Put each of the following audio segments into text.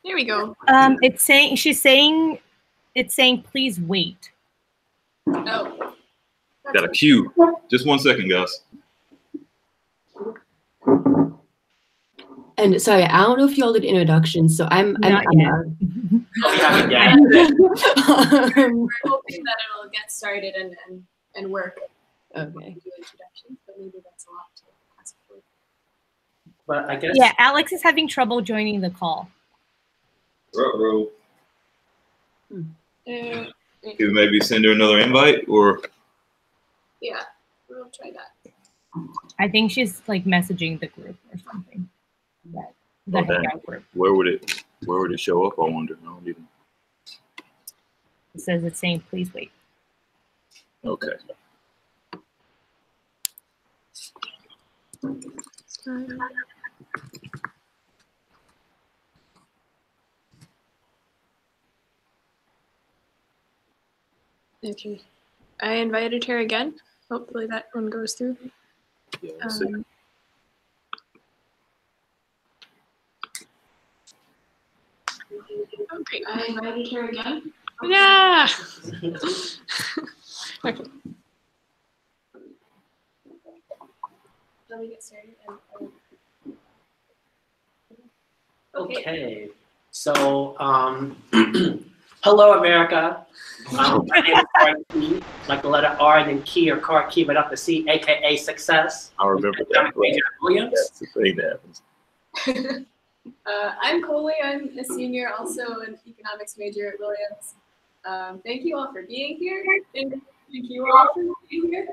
There we go. It's saying please wait. Oh. Got a cue. Just 1 second, guys. And sorry, I don't know if y'all did introductions, so I'm Not Emma. We're hoping that it'll get started and work. Okay. Do introductions, but maybe that's a lot to ask for. But I guess. Yeah, Alex is having trouble joining the call. Ruh-roh. Uh, Could we maybe send her another invite, or? Yeah, we'll try that. I think she's like messaging the group or something. The Hangout group. Where would it show up? I wonder. I don't even. It says it's saying please wait. Okay. Okay. I invited her again. Hopefully that one goes through. Yeah, let's see. Okay. I invited her again. Yeah. Okay. Let me get started. Okay. So, hello, America. My name is RT, like the letter R and then key or car key, but not the C, aka success. I remember that. Williams. That's the thing that happens. I'm Coley. I'm a senior, also an economics major at Williams. Thank you all for being here. Thank you all for being here.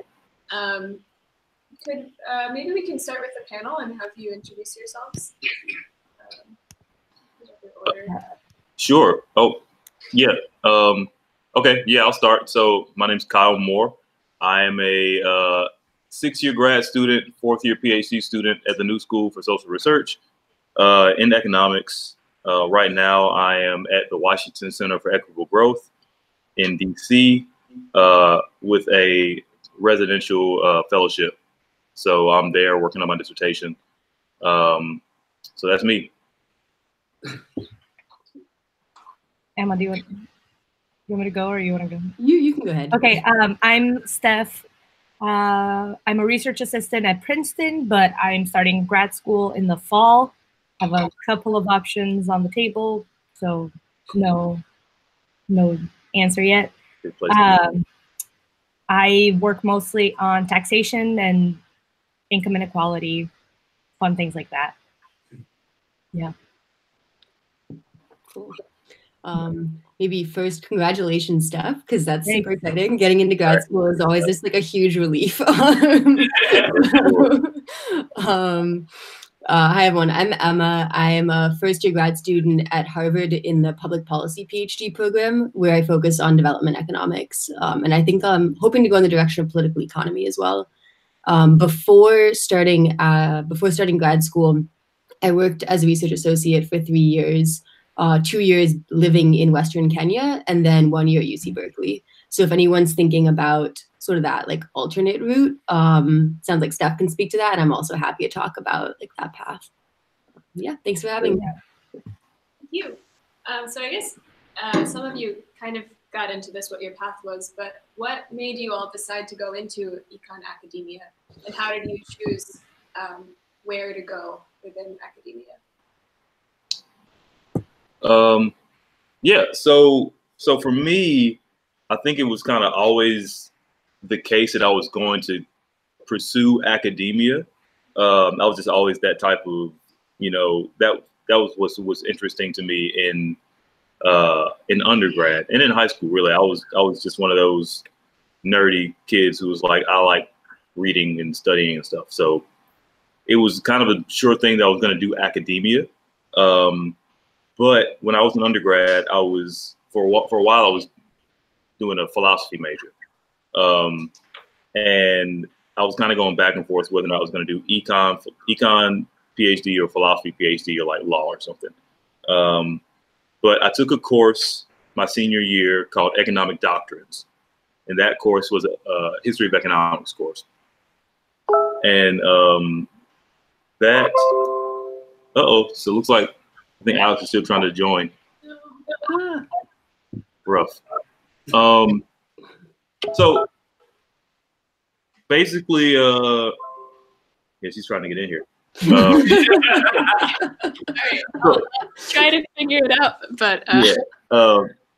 Maybe we can start with the panel and have you introduce yourselves. Sure. Oh, yeah. Okay. Yeah, I'll start. So my name's Kyle Moore. I am a 6-year grad student, 4th-year PhD student at the New School for Social Research in economics. Right now, I am at the Washington Center for Equitable Growth in DC with a residential fellowship. So I'm there working on my dissertation. So that's me. Emma, do you want me to go or you want to go? You can go ahead. Okay, I'm Steph. I'm a research assistant at Princeton, but I'm starting grad school in the fall. I have a couple of options on the table, so no answer yet. I work mostly on taxation and income inequality, fun things like that. Yeah. Cool. Maybe first, congratulations, Steph, because that's super exciting. Getting into grad school is always just like a huge relief. Hi, everyone. I'm Emma. I am a first-year grad student at Harvard in the public policy PhD program, where I focus on development economics. And I think I'm hoping to go in the direction of political economy as well. Before starting grad school, I worked as a research associate for 3 years. 2 years living in Western Kenya, and then 1 year at UC Berkeley. So if anyone's thinking about sort of that like alternate route, sounds like Steph can speak to that, and I'm also happy to talk about like that path. Yeah, thanks for having me. Thank you. So I guess some of you kind of got into this, what your path was, but what made you all decide to go into econ academia, and how did you choose where to go within academia? Yeah, so for me, I think it was kind of always the case that I was going to pursue academia. I was just always that type of, that was what was interesting to me in undergrad and in high school. Really, I was just one of those nerdy kids who was like, I like reading and studying and stuff. So it was kind of a sure thing that I was going to do academia. But when I was an undergrad, I was for a while I was doing a philosophy major, and I was kind of going back and forth whether or not I was going to do econ PhD or philosophy PhD or like law or something. But I took a course my senior year called Economic Doctrines, and that course was a history of economics course, and so it looks like I think Alex is still trying to join. Ah. Rough. So basically, yeah, she's trying to get in here. All right, I'll try to figure it out, but yeah.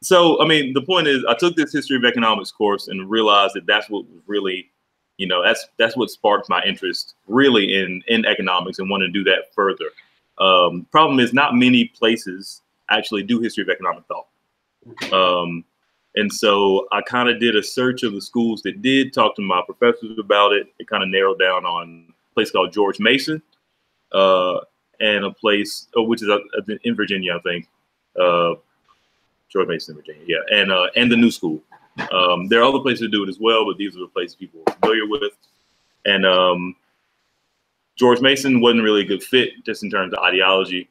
So I mean, the point is, I took this history of economics course and realized that that's what was really, you know, that's what sparked my interest really in economics and wanted to do that further. Problem is, not many places actually do history of economic thought. And so I kind of did a search of the schools that did, talk to my professors about it. It kind of narrowed down on a place called George Mason and a place, which is in Virginia, I think. George Mason, Virginia, yeah, and the New School. There are other places to do it as well, but these are the places people are familiar with. And George Mason wasn't really a good fit just in terms of ideology.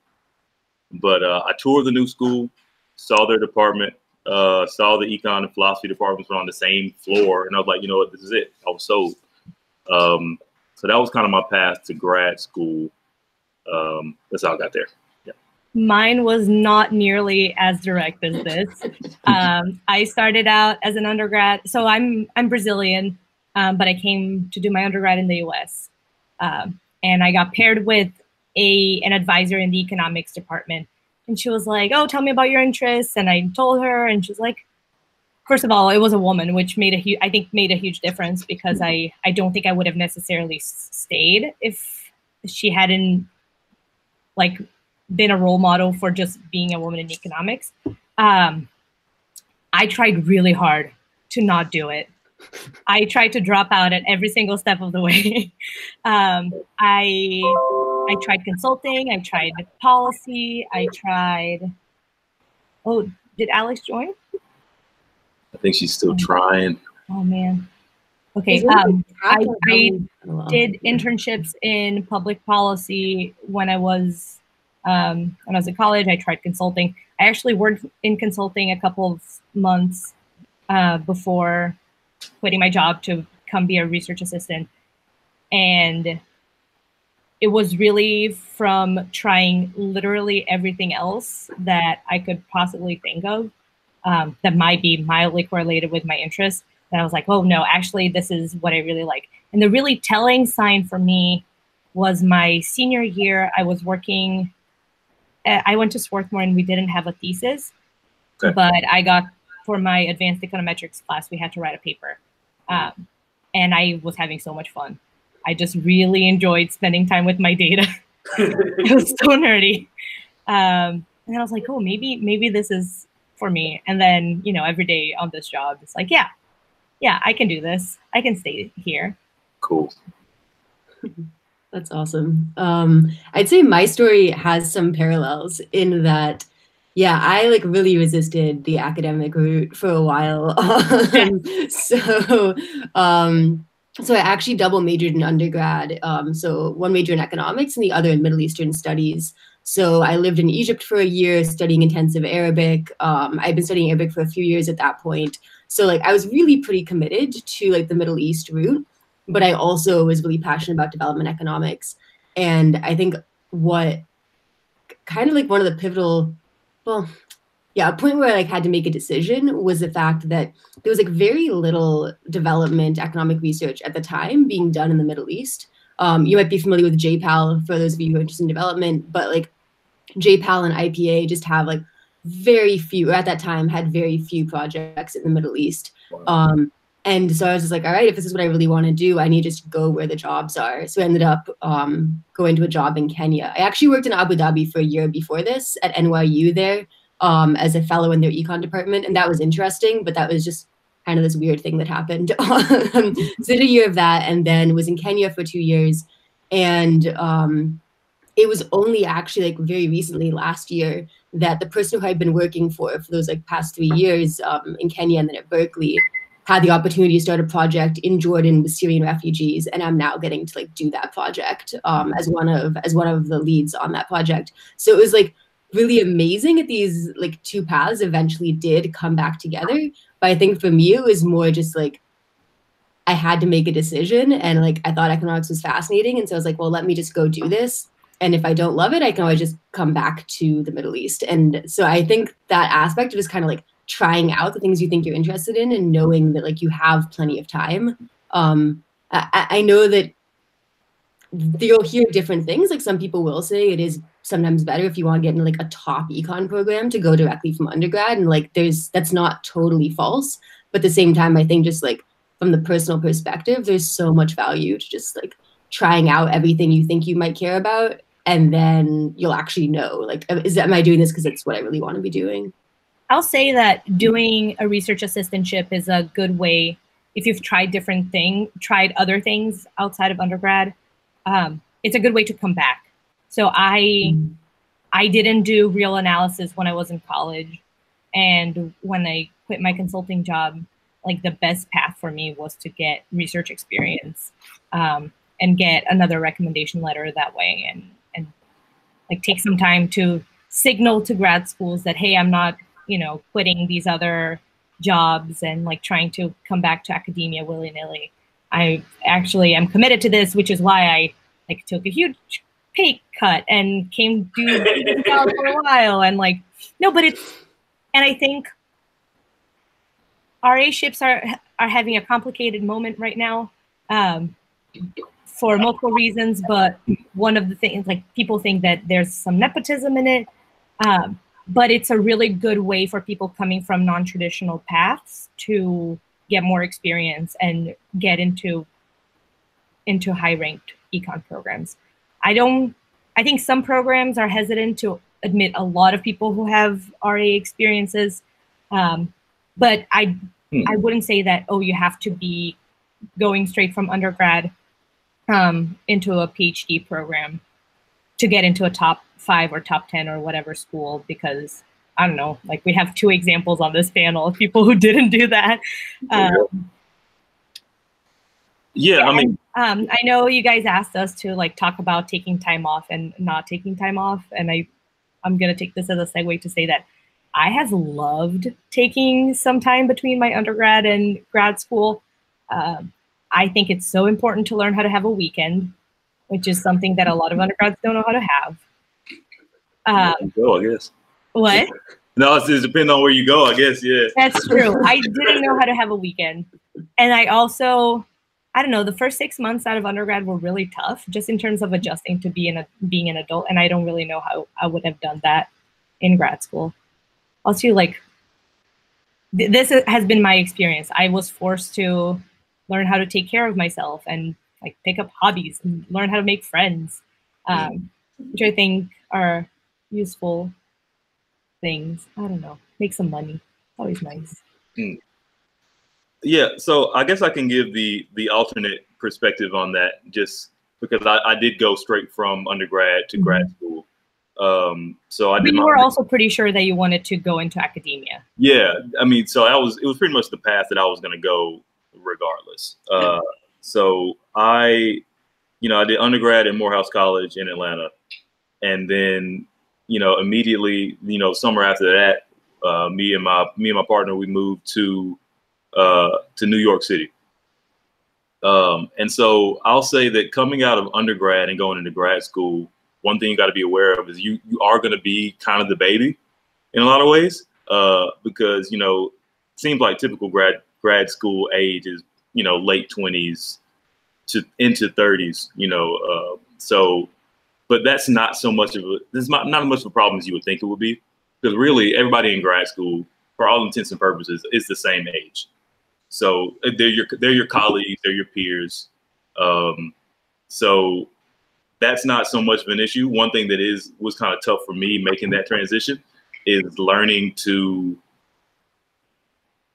But I toured the New School, saw their department, saw the econ and philosophy departments were on the same floor, and I was like, you know what, this is it. I was sold. So that was kind of my path to grad school. That's how I got there. Yeah. Mine was not nearly as direct as this. I started out as an undergrad, so I'm Brazilian, but I came to do my undergrad in the US. And I got paired with an advisor in the economics department. And she was like, oh, tell me about your interests. And I told her, and she was like, first of all, it was a woman, which made a huge difference, because I don't think I would have necessarily stayed if she hadn't like been a role model for just being a woman in economics. I tried really hard to not do it. I tried to drop out at every single step of the way. I tried consulting, I tried policy, I tried, oh, did Alex join? I think she's still trying. Oh man. Okay, I did internships in public policy when I was in college. I tried consulting. I actually worked in consulting a couple of months before quitting my job to come be a research assistant. And it was really from trying literally everything else that I could possibly think of that might be mildly correlated with my interests. And I was like, oh no, actually this is what I really like. And the really telling sign for me was my senior year. I was working, I went to Swarthmore and we didn't have a thesis, okay. But I got, for my advanced econometrics class, we had to write a paper. And I was having so much fun. I just really enjoyed spending time with my data. It was so nerdy. And then I was like, oh, maybe this is for me. And then, you know, every day on this job, it's like, yeah, I can do this. I can stay here. Cool. That's awesome. I'd say my story has some parallels in that, yeah, I like really resisted the academic route for a while. So I actually double majored in undergrad. So one major in economics and the other in Middle Eastern studies. So I lived in Egypt for a year studying intensive Arabic. I'd been studying Arabic for a few years at that point. So like I was really pretty committed to like the Middle East route, but I also was really passionate about development economics. And I think what kind of like one of the pivotal, well, yeah, a point where I like had to make a decision was the fact that there was like very little development economic research at the time being done in the Middle East. You might be familiar with JPAL for those of you who are interested in development, but like JPAL and IPA just have like very few, or at that time had very few projects in the Middle East. Wow. And so I was just like, all right, if this is what I really want to do, I need to just go where the jobs are. So I ended up going to a job in Kenya. I actually worked in Abu Dhabi for a year before this at NYU there as a fellow in their econ department. And that was interesting, but that was just kind of this weird thing that happened. So did a year of that and then was in Kenya for 2 years. And it was only actually like very recently last year that the person who I'd been working for those like past 3 years in Kenya and then at Berkeley had the opportunity to start a project in Jordan with Syrian refugees, and I'm now getting to like do that project as one of the leads on that project. So it was like really amazing that these like two paths eventually did come back together. But I think for me it was more just like I had to make a decision, and like I thought economics was fascinating, and so I was like, well, let me just go do this. And if I don't love it, I can always just come back to the Middle East. And so I think that aspect of just kind of like trying out the things you think you're interested in and knowing that like you have plenty of time. I know that you'll hear different things. Like some people will say it is sometimes better if you want to get into like a top econ program to go directly from undergrad. And like that's not totally false. But at the same time, I think just like from the personal perspective, there's so much value to just like trying out everything you think you might care about. And then you'll actually know, like, am I doing this because it's what I really want to be doing? I'll say that doing a research assistantship is a good way, if you've tried tried other things outside of undergrad, it's a good way to come back. So I didn't do real analysis when I was in college. And when I quit my consulting job, like the best path for me was to get research experience and get another recommendation letter that way, and like take some time to signal to grad schools that, hey, I'm not, quitting these other jobs and like trying to come back to academia willy-nilly. I actually am committed to this, which is why I like took a huge pay cut and came to this job for a while. And like, no, but and I think RA ships are having a complicated moment right now for multiple reasons. But one of the things, like people think that there's some nepotism in it. But it's a really good way for people coming from non-traditional paths to get more experience and get into high-ranked econ programs. I think some programs are hesitant to admit a lot of people who have RA experiences, but I wouldn't say that, oh, you have to be going straight from undergrad into a PhD program to get into a top 5 or top 10 or whatever school, because I don't know, like we have 2 examples on this panel of people who didn't do that. Yeah, I mean, I know you guys asked us to like talk about taking time off and not taking time off, and I'm gonna take this as a segue to say that I have loved taking some time between my undergrad and grad school. I think it's so important to learn how to have a weekend, which is something that a lot of undergrads don't know how to have. I guess. What? No, it depends on where you go, I guess. Yeah. That's true. I didn't know how to have a weekend. And I also, I don't know, the first 6 months out of undergrad were really tough, just in terms of adjusting to being an adult. And I don't really know how I would have done that in grad school. Also, like, this has been my experience. I was forced to learn how to take care of myself and like pick up hobbies and learn how to make friends, which I think are useful things. I don't know, make some money. Always nice. Yeah, so I guess I can give the alternate perspective on that, just because I did go straight from undergrad to grad school. So I did. You were also pretty sure that you wanted to go into academia. Yeah, I mean, so it was pretty much the path that I was going to go regardless. So I did undergrad at Morehouse College in Atlanta, and then immediately summer after that, me and my partner, we moved to New York City. And so I'll say that coming out of undergrad and going into grad school, one thing you got to be aware of is you are going to be kind of the baby in a lot of ways, because it seems like typical grad school age is late 20s to into 30s. So, but that's not so much of not as much of a problem as you would think it would be, because really everybody in grad school, for all intents and purposes, is the same age. So they're your colleagues, they're your peers. So that's not so much of an issue. One thing that was kind of tough for me making that transition is learning to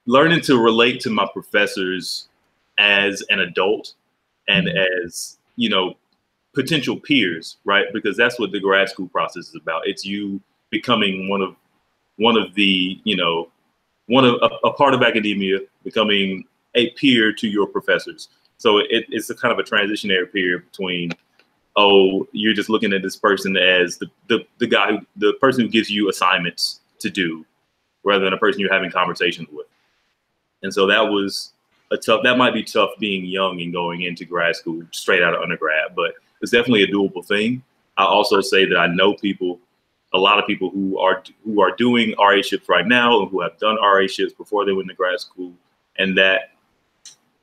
relate to my professors as an adult and as potential peers, right? Because that's what the grad school process is about. It's you becoming one of a part of academia, becoming a peer to your professors. So it's a kind of a transitionary period between, oh, you're just looking at this person as the person who gives you assignments to do, rather than a person you're having conversations with. And so that might be tough being young and going into grad school straight out of undergrad, but it's definitely a doable thing. I also say that I know people, a lot of people who are doing RA-ships right now and who have done RA-ships before they went to grad school, and that,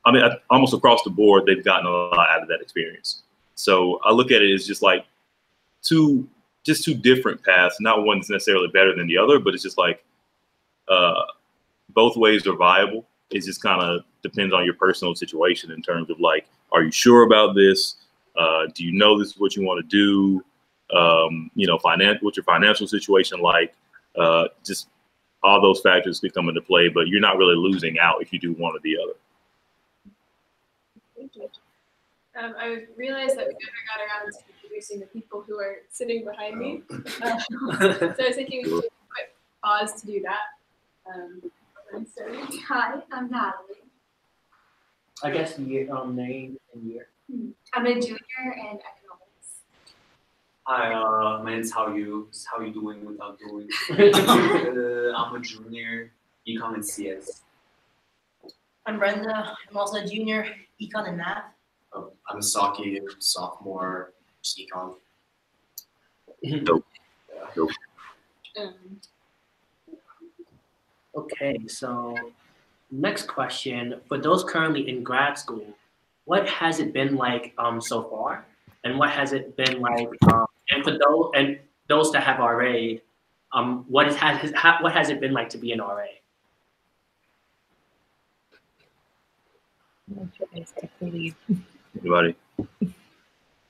I mean, almost across the board, they've gotten a lot out of that experience. So I look at it as just like two different paths. Not one's necessarily better than the other, but it's just like both ways are viable. It just kind of depends on your personal situation in terms of like, are you sure about this? Do you know this is what you want to do? You know, what's your financial situation like? Just all those factors could come into play, but you're not really losing out if you do one or the other. Thank you. I realized that we never got around to introducing the people who are sitting behind me. So I was thinking we should take a quick pause to do that. Hi, I'm Natalie. I guess year, name and year. I'm a junior in economics. Hi, my name is How You doing without doing? I'm a junior, econ and CS. I'm Brenda. I'm also a junior, econ and math. I'm Saki, sophomore, econ. Nope. Nope. Okay, so next question. For those currently in grad school, what has it been like so far? And what has it been like, and for those that have RA'd, what has it been like to be an RA? Anybody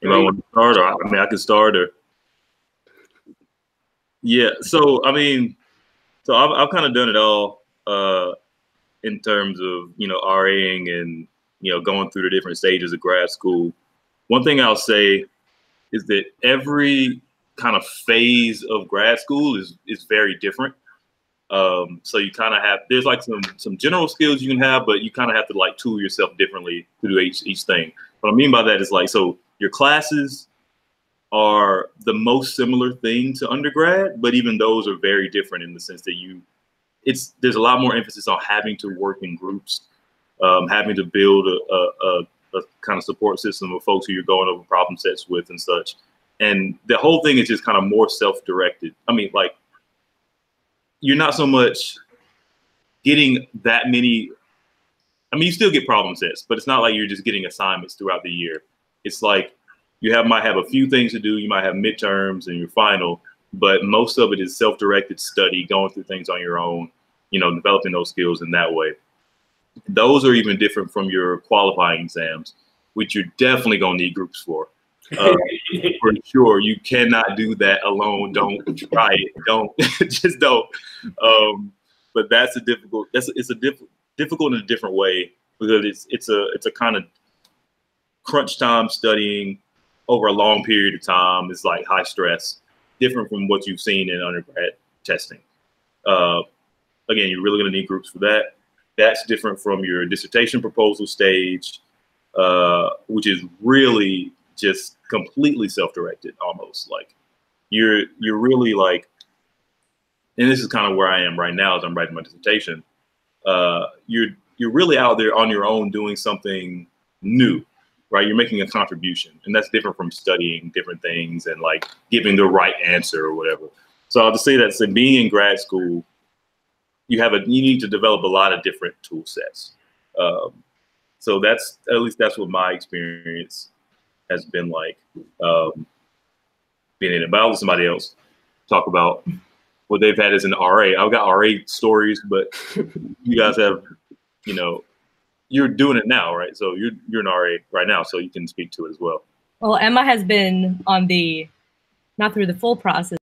want to start? Or I mean, I can start. Or yeah. So I mean, so I've kind of done it all in terms of, you know, RAing and, you know, going through the different stages of grad school. One thing I'll say is that every kind of phase of grad school is very different. So you kind of have, there's like some general skills you can have, but you kind of have to like tool yourself differently to do each thing. What I mean by that is like, so your classes are the most similar thing to undergrad, but even those are very different in the sense that there's a lot more emphasis on having to work in groups, having to build a kind of support system of folks who you're going over problem sets with and such. And the whole thing is just kind of more self-directed. I mean, like, you're not so much getting that many. I mean, you still get problem sets, but it's not like you're just getting assignments throughout the year. It's like you might have a few things to do. You might have midterms and your final, but most of it is self-directed study, going through things on your own, you know, developing those skills in that way. Those are even different from your qualifying exams, which you're definitely going to need groups for. For sure, you cannot do that alone. Don't try it. Don't just don't. But it's difficult in a different way because it's a kind of crunch time studying over a long period of time. It's like high stress, different from what you've seen in undergrad testing. Again, you're really going to need groups for that. That's different from your dissertation proposal stage, which is really just completely self-directed, almost. Like you're really like, and this is kind of where I am right now as I'm writing my dissertation. You're really out there on your own doing something new, right? You're making a contribution, and that's different from studying different things and like giving the right answer or whatever. So I'll just say that being in grad school, you need to develop a lot of different tool sets. So that's, at least that's what my experience has been like, being in it. But I'll let somebody else talk about what they've had as an RA. I've got RA stories, but you guys have, you know, you're doing it now, right? So you're an RA right now, so you can speak to it as well. Well, Emma has been on not through the full process,